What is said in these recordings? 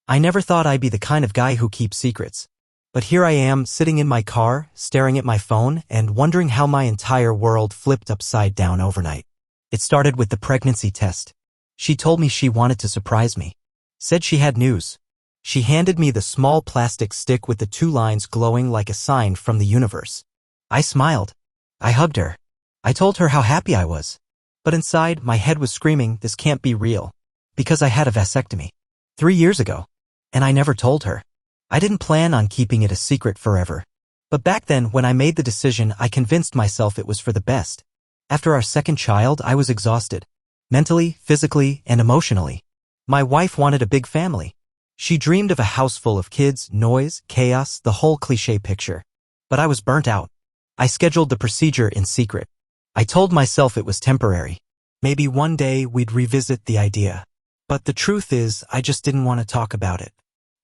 I never thought I'd be the kind of guy who keeps secrets. But here I am, sitting in my car, staring at my phone, and wondering how my entire world flipped upside down overnight. It started with the pregnancy test. She told me she wanted to surprise me. Said she had news. She handed me the small plastic stick with the 2 lines glowing like a sign from the universe. I smiled. I hugged her. I told her how happy I was. But inside, my head was screaming, this can't be real. Because I had a vasectomy 3 years ago. And I never told her. I didn't plan on keeping it a secret forever. But back then, when I made the decision, I convinced myself it was for the best. After our second child, I was exhausted. Mentally, physically, and emotionally. My wife wanted a big family. She dreamed of a house full of kids, noise, chaos, the whole cliché picture. But I was burnt out. I scheduled the procedure in secret. I told myself it was temporary. Maybe one day we'd revisit the idea. But the truth is, I just didn't want to talk about it.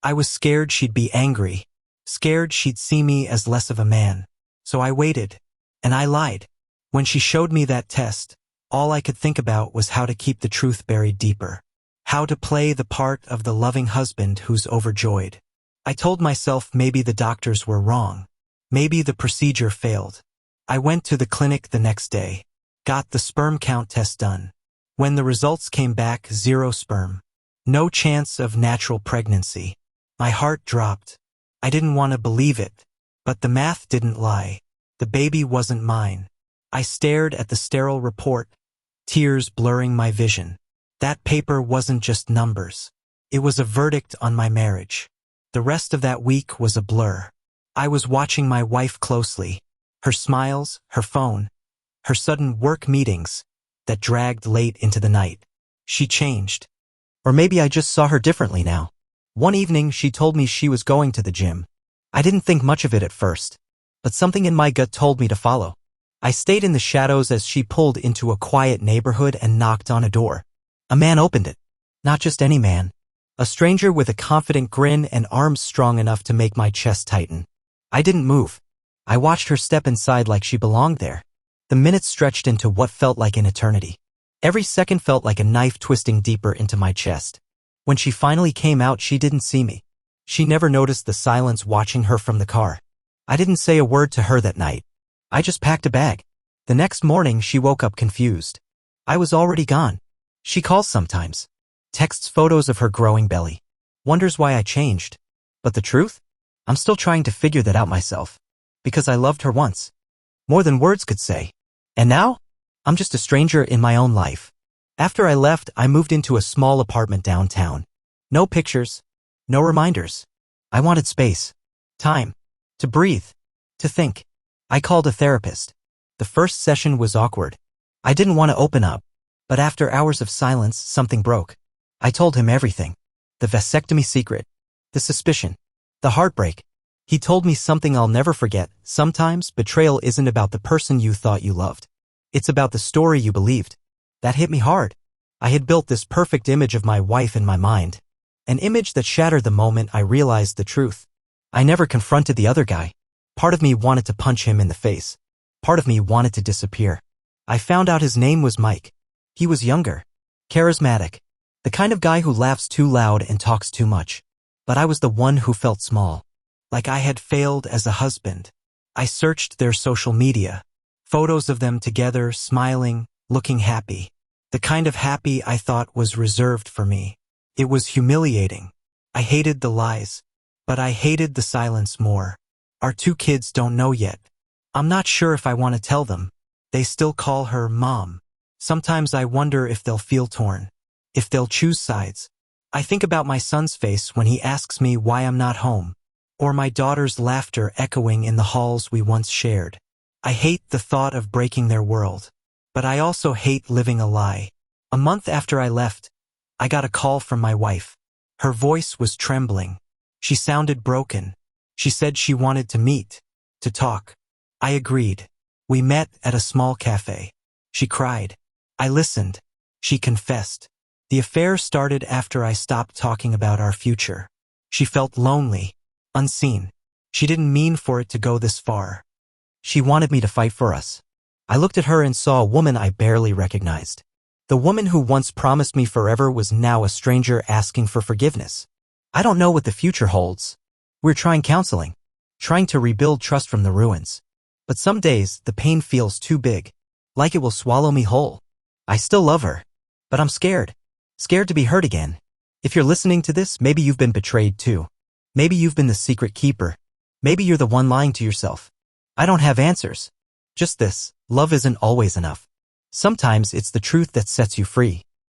I was scared she'd be angry. Scared she'd see me as less of a man. So I waited. And I lied. When she showed me that test, all I could think about was how to keep the truth buried deeper. How to play the part of the loving husband who's overjoyed. I told myself maybe the doctors were wrong. Maybe the procedure failed. I went to the clinic the next day. Got the sperm count test done. When the results came back, 0 sperm. No chance of natural pregnancy. My heart dropped. I didn't want to believe it. But the math didn't lie. The baby wasn't mine. I stared at the sterile report, tears blurring my vision. That paper wasn't just numbers. It was a verdict on my marriage. The rest of that week was a blur. I was watching my wife closely. Her smiles, her phone, her sudden work meetings that dragged late into the night. She changed. Or maybe I just saw her differently now. One evening, she told me she was going to the gym. I didn't think much of it at first, but something in my gut told me to follow. I stayed in the shadows as she pulled into a quiet neighborhood and knocked on a door. A man opened it. Not just any man. A stranger with a confident grin and arms strong enough to make my chest tighten. I didn't move. I watched her step inside like she belonged there. The minutes stretched into what felt like an eternity. Every second felt like a knife twisting deeper into my chest. When she finally came out, she didn't see me. She never noticed the silence watching her from the car. I didn't say a word to her that night. I just packed a bag. The next morning, she woke up confused. I was already gone. She calls sometimes. Texts photos of her growing belly. Wonders why I changed. But the truth? I'm still trying to figure that out myself. Because I loved her once. More than words could say. And now? I'm just a stranger in my own life. After I left, I moved into a small apartment downtown. No pictures. No reminders. I wanted space. Time. To breathe. To think. I called a therapist. The first session was awkward. I didn't want to open up. But after hours of silence, something broke. I told him everything. The vasectomy secret. The suspicion. The heartbreak. He told me something I'll never forget. Sometimes, betrayal isn't about the person you thought you loved. It's about the story you believed. That hit me hard. I had built this perfect image of my wife in my mind. An image that shattered the moment I realized the truth. I never confronted the other guy. Part of me wanted to punch him in the face. Part of me wanted to disappear. I found out his name was Mike. He was younger. Charismatic. The kind of guy who laughs too loud and talks too much. But I was the one who felt small. Like I had failed as a husband. I searched their social media. Photos of them together, smiling, looking happy. The kind of happy I thought was reserved for me. It was humiliating. I hated the lies. But I hated the silence more. Our 2 kids don't know yet. I'm not sure if I want to tell them. They still call her Mom. Sometimes I wonder if they'll feel torn. If they'll choose sides. I think about my son's face when he asks me why I'm not home. Or my daughter's laughter echoing in the halls we once shared. I hate the thought of breaking their world. But I also hate living a lie. A month after I left, I got a call from my wife. Her voice was trembling. She sounded broken. She said she wanted to meet, to talk. I agreed. We met at a small cafe. She cried. I listened. She confessed. The affair started after I stopped talking about our future. She felt lonely, unseen. She didn't mean for it to go this far. She wanted me to fight for us. I looked at her and saw a woman I barely recognized. The woman who once promised me forever was now a stranger asking for forgiveness. I don't know what the future holds. We're trying counseling, trying to rebuild trust from the ruins. But some days, the pain feels too big, like it will swallow me whole. I still love her, but I'm scared. Scared to be hurt again. If you're listening to this, maybe you've been betrayed too. Maybe you've been the secret keeper. Maybe you're the one lying to yourself. I don't have answers. Just this, love isn't always enough. Sometimes it's the truth that sets you free.